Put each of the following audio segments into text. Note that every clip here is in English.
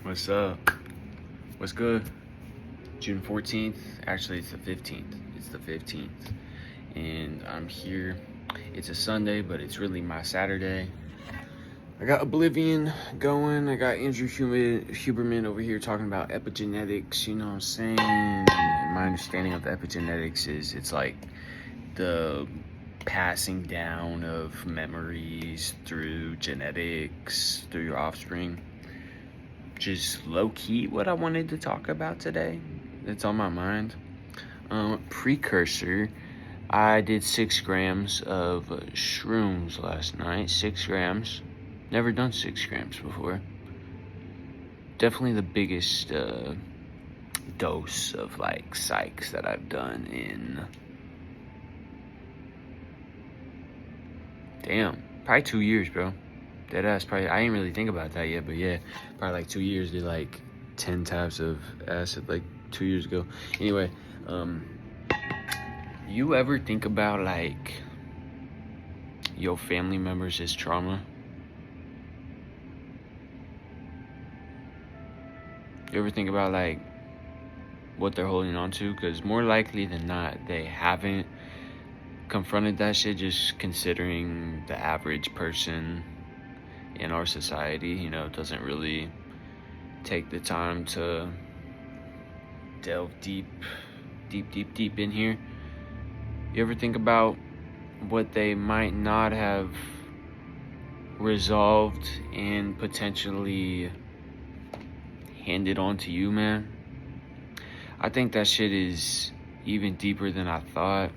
What's up? What's good? June 14th. Actually, it's the 15th. It's the 15th. And I'm here. It's a Sunday, but it's really my Saturday. I got Oblivion going. I got Andrew Huberman over here talking about epigenetics. You know what I'm saying? My understanding of epigenetics is it's like the passing down of memories through genetics, through your offspring. Just low-key what I wanted to talk about today. It's on my mind. Precursor. I did 6 grams of shrooms last night. 6 grams. Never done 6 grams before. Definitely the biggest dose of like psychs that I've done in probably 2 years, bro. Deadass, probably. I didn't really think about that yet, but yeah, probably like 2 years. Did like 10 tabs of acid like 2 years ago. Anyway, you ever think about like your family members as trauma? You ever think about like what they're holding on to? Because more likely than not, they haven't confronted that shit. Just considering the average person in our society, you know, doesn't really take the time to delve deep in here. You ever think about what they might not have resolved and potentially handed on to you, man? I think that shit is even deeper than I thought.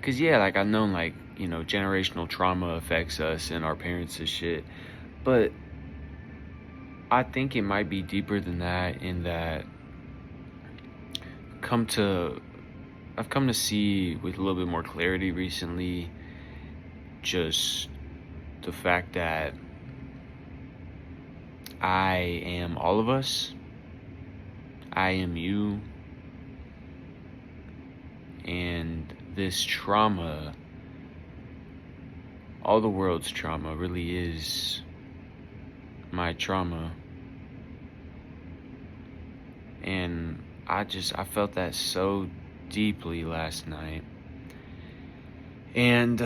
Cause yeah, like I've known like, you know, generational trauma affects us and our parents and shit. But I think it might be deeper than that, in that I've come to see with a little bit more clarity recently just the fact that I am all of us. I am you. And this trauma, all the world's trauma, really is my trauma. And I felt that so deeply last night. And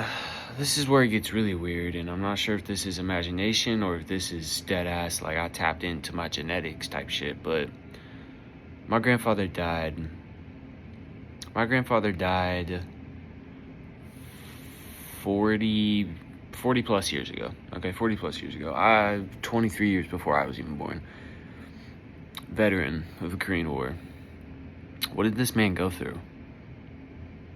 this is where it gets really weird, and I'm not sure if this is imagination or if this is dead ass, like I tapped into my genetics type shit, but my grandfather died. My grandfather died 40 plus years ago. Okay, 40 plus years ago. 23 years before I was even born. Veteran of the Korean War. What did this man go through?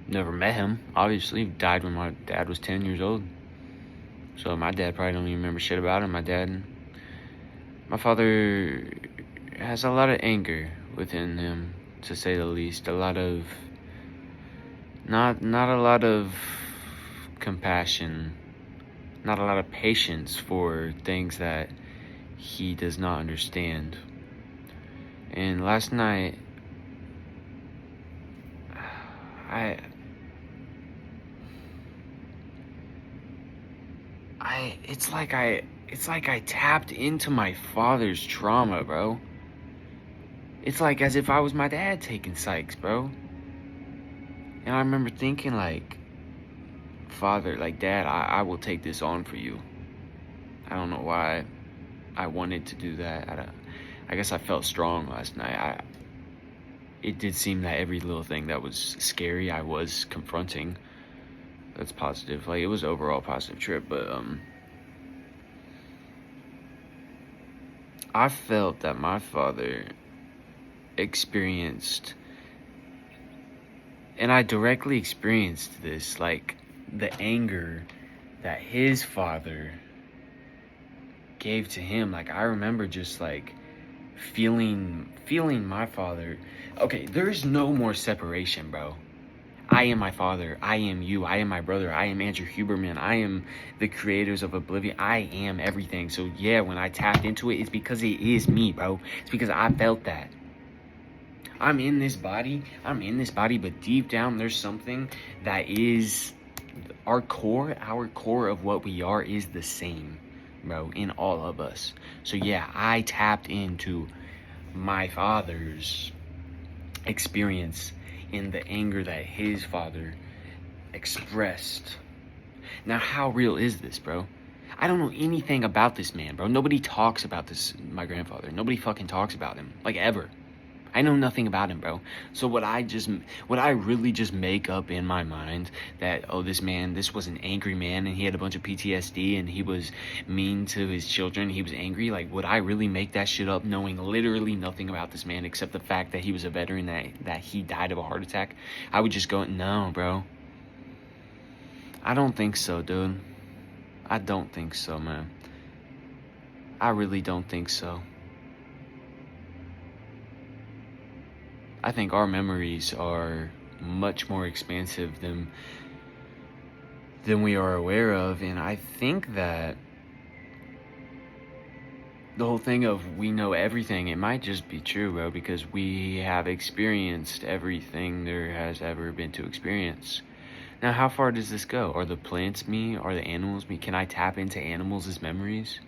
Never met him, obviously. He died when my dad was 10 years old. So my dad probably don't even remember shit about him. My father has a lot of anger within him, to say the least. A lot of, not a lot of compassion, not a lot of patience for things that he does not understand. And last night, it's like I tapped into my father's trauma, bro. It's like as if I was my dad taking psychs, bro. And I remember thinking like, Father, like Dad, I will take this on for you. I don't know why I wanted to do that. I guess I felt strong last night. It did seem that every little thing that was scary, I was confronting. That's positive. Like, it was overall a positive trip, but I felt that my father experienced, and I directly experienced this, like the anger that his father gave to him. Like, I remember just like feeling my father. Okay, there's no more separation, bro. I am my father. I am you. I am my brother. I am Andrew Huberman. I am the creators of Oblivion. I am everything. So yeah, when I tapped into it, it's because it is me, bro. It's because I felt that. I'm in this body, but deep down there's something that is our core of what we are is the same. bro, in all of us. So yeah, I tapped into my father's experience in the anger that his father expressed. Now, how real is this, bro? I don't know anything about this man, bro. Nobody talks about this, my grandfather. Nobody fucking talks about him, like, ever. I know nothing about him, bro. So what I really just make up in my mind that, oh, this was an angry man and he had a bunch of PTSD and he was mean to his children, he was angry, like, would I really make that shit up knowing literally nothing about this man except the fact that he was a veteran, that he died of a heart attack? I would just go, no, bro. I don't think so, dude. I don't think so, man. I really don't think so. I think our memories are much more expansive than we are aware of, and I think that the whole thing of we know everything, it might just be true, bro, because we have experienced everything there has ever been to experience. Now, how far does this go? Are the plants me? Are the animals me? Can I tap into animals as memories?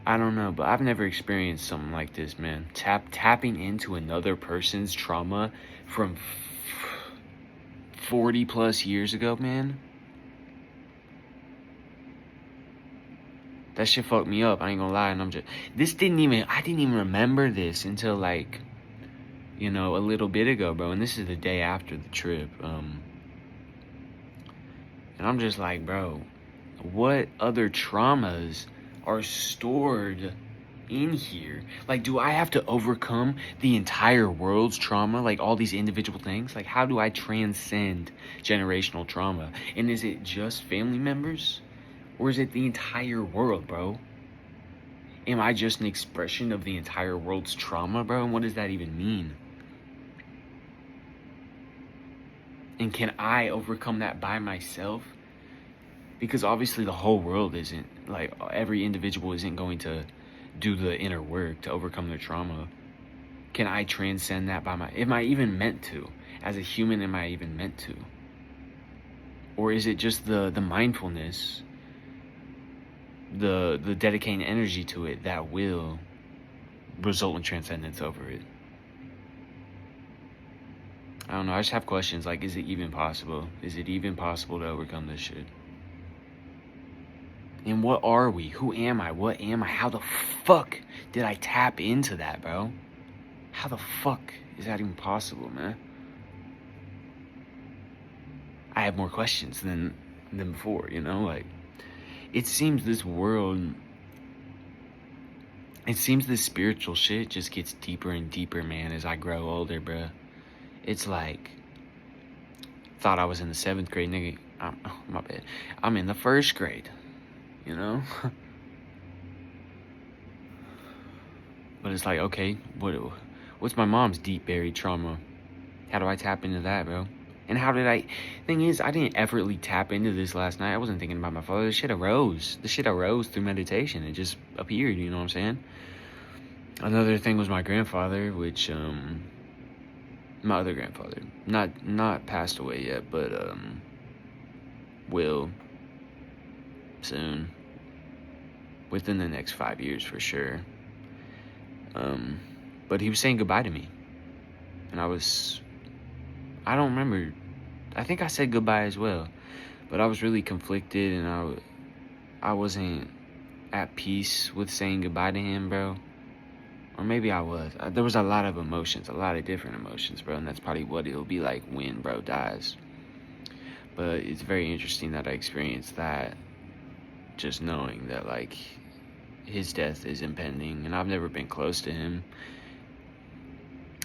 I don't know, but I've never experienced something like this, man. Tapping into another person's trauma from 40 plus years ago, man. That shit fucked me up. I ain't gonna lie. And I didn't even remember this until, like, a little bit ago, bro. And this is the day after the trip. And I'm just like, bro, what other traumas are stored in here? Like, do I have to overcome the entire world's trauma, like all these individual things? Like, how do I transcend generational trauma? And is it just family members, or is it the entire world, bro? Am I just an expression of the entire world's trauma, bro? And what does that even mean? And can I overcome that by myself? Because obviously the whole world isn't, like, every individual isn't going to do the inner work to overcome their trauma. Can I transcend that am I even meant to? As a human, am I even meant to? Or is it just the mindfulness, the dedicating energy to it that will result in transcendence over it? I don't know, I just have questions, like, is it even possible? Is it even possible to overcome this shit? And what are we? Who am I? What am I? How the fuck did I tap into that, bro? How the fuck is that even possible, man? I have more questions than before, like, it seems this spiritual shit just gets deeper and deeper, man, as I grow older, bro. It's like, thought I was in the 7th grade, nigga. Oh, my bad. I'm in the 1st grade, But it's like, okay, what's my mom's deep buried trauma? How do I tap into that, bro? And thing is, I didn't effortlessly tap into this last night. I wasn't thinking about my father. This shit arose through meditation. It just appeared, you know what I'm saying? Another thing was my grandfather, which, my other grandfather, not passed away yet, but, will soon, within the next 5 years for sure. But he was saying goodbye to me, and I don't remember, I think I said goodbye as well, but I was really conflicted, and I wasn't at peace with saying goodbye to him, bro. Or maybe I was. There was a lot of emotions, a lot of different emotions, bro, and that's probably what it'll be like when bro dies. But it's very interesting that I experienced that, just knowing that, like, his death is impending, and I've never been close to him.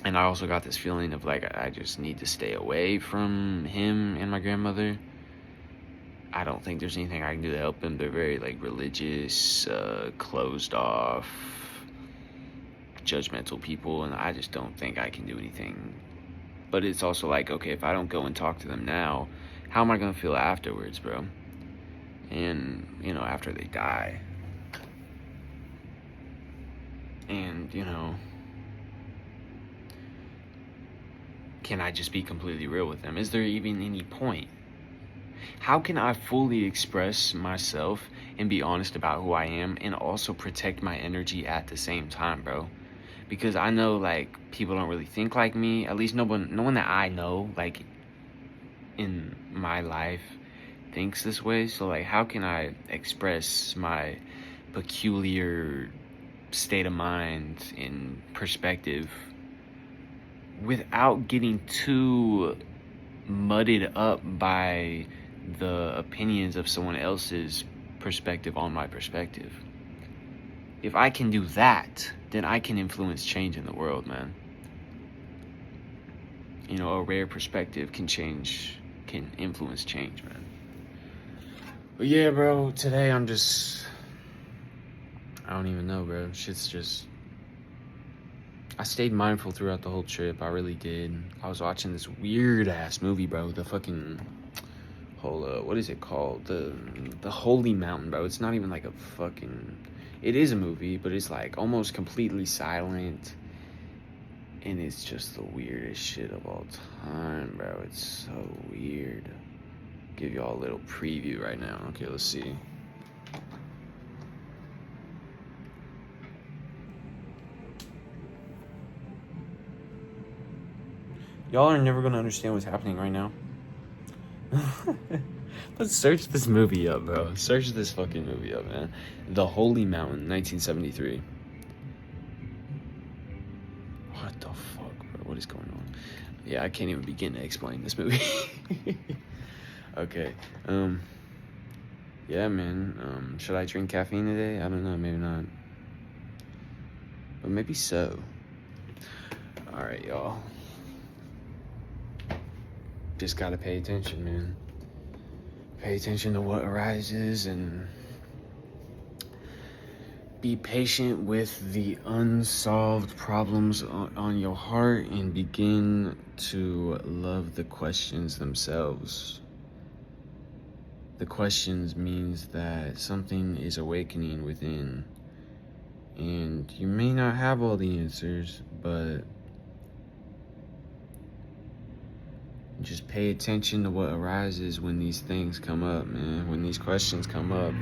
And I also got this feeling of, like, I just need to stay away from him and my grandmother. I don't think there's anything I can do to help them. They're very, like, religious, closed off, judgmental people, and I just don't think I can do anything. But it's also like, okay, if I don't go and talk to them now, how am I gonna feel afterwards, bro? And, after they die. And, can I just be completely real with them? Is there even any point? How can I fully express myself and be honest about who I am and also protect my energy at the same time, bro? Because I know, like, people don't really think like me. At least no one that I know, like, in my life thinks this way. So, like, how can I express my peculiar state of mind and perspective without getting too mudded up by the opinions of someone else's perspective on my perspective? If I can do that, then I can influence change in the world, man. You know, a rare perspective can influence change, man. But yeah, bro, today I don't even know, bro. Shit's just, I stayed mindful throughout the whole trip. I really did. I was watching this weird ass movie, bro. The fucking whole, what is it called? The Holy Mountain, bro. It's not even like a fucking, it is a movie, but it's like almost completely silent. And it's just the weirdest shit of all time, bro. It's so weird. Give y'all a little preview right now. Okay, let's see. Y'all are never gonna understand what's happening right now. Let's search this movie up, bro. Search this fucking movie up, man. The Holy Mountain, 1973. What the fuck, bro? What is going on? Yeah, I can't even begin to explain this movie. Okay. Yeah, man. Should I drink caffeine today? I don't know. Maybe not. But maybe so. All right, y'all. Just gotta pay attention, man. Pay attention to what arises and be patient with the unsolved problems on your heart and begin to love the questions themselves. The questions means that something is awakening within. And you may not have all the answers, but just pay attention to what arises when these things come up, man. When these questions come up.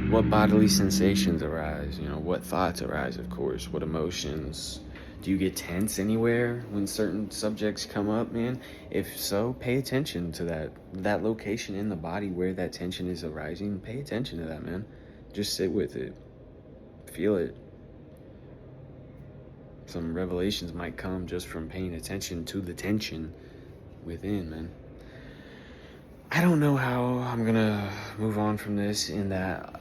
What bodily sensations arise? You know, what thoughts arise, of course. What emotions? Do you get tense anywhere when certain subjects come up, man? If so, pay attention to that location in the body where that tension is arising. Pay attention to that, man. Just sit with it. Feel it. Some revelations might come just from paying attention to the tension within, man. I don't know how I'm gonna move on from this in that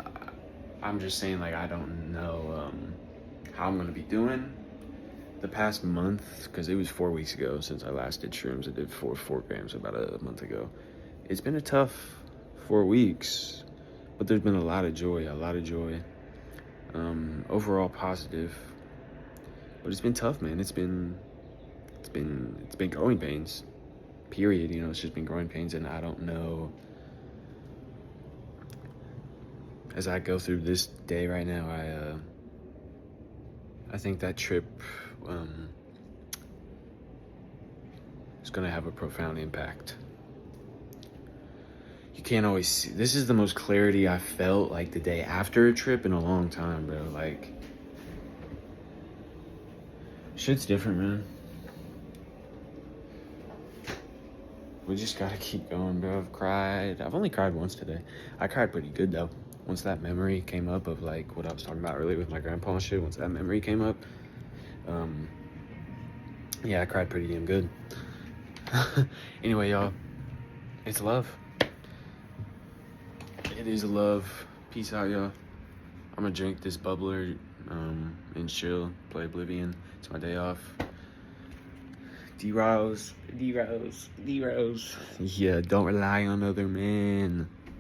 I'm just saying, like, I don't know how I'm gonna be doing the past month, because it was 4 weeks ago since I last did shrooms. I did 4 grams about a month ago. It's been a tough 4 weeks, but there's been a lot of joy. Overall positive, but it's been tough, man. It's been growing pains. Period. You know, it's just been growing pains, and I don't know. As I go through this day right now, I think that trip is gonna have a profound impact. You can't always see. This is the most clarity I felt like the day after a trip in a long time, bro. Like, shit's different, man. We just gotta keep going, bro. I've only cried once today. I cried pretty good, though. Once that memory came up of, like, what I was talking about earlier with my grandpa and shit, once that memory came up, yeah, I cried pretty damn good. Anyway, y'all, it's love. It is love. Peace out, y'all. I'm gonna drink this bubbler and chill, play Oblivion. It's my day off. D-Rose. Yeah, don't rely on other men.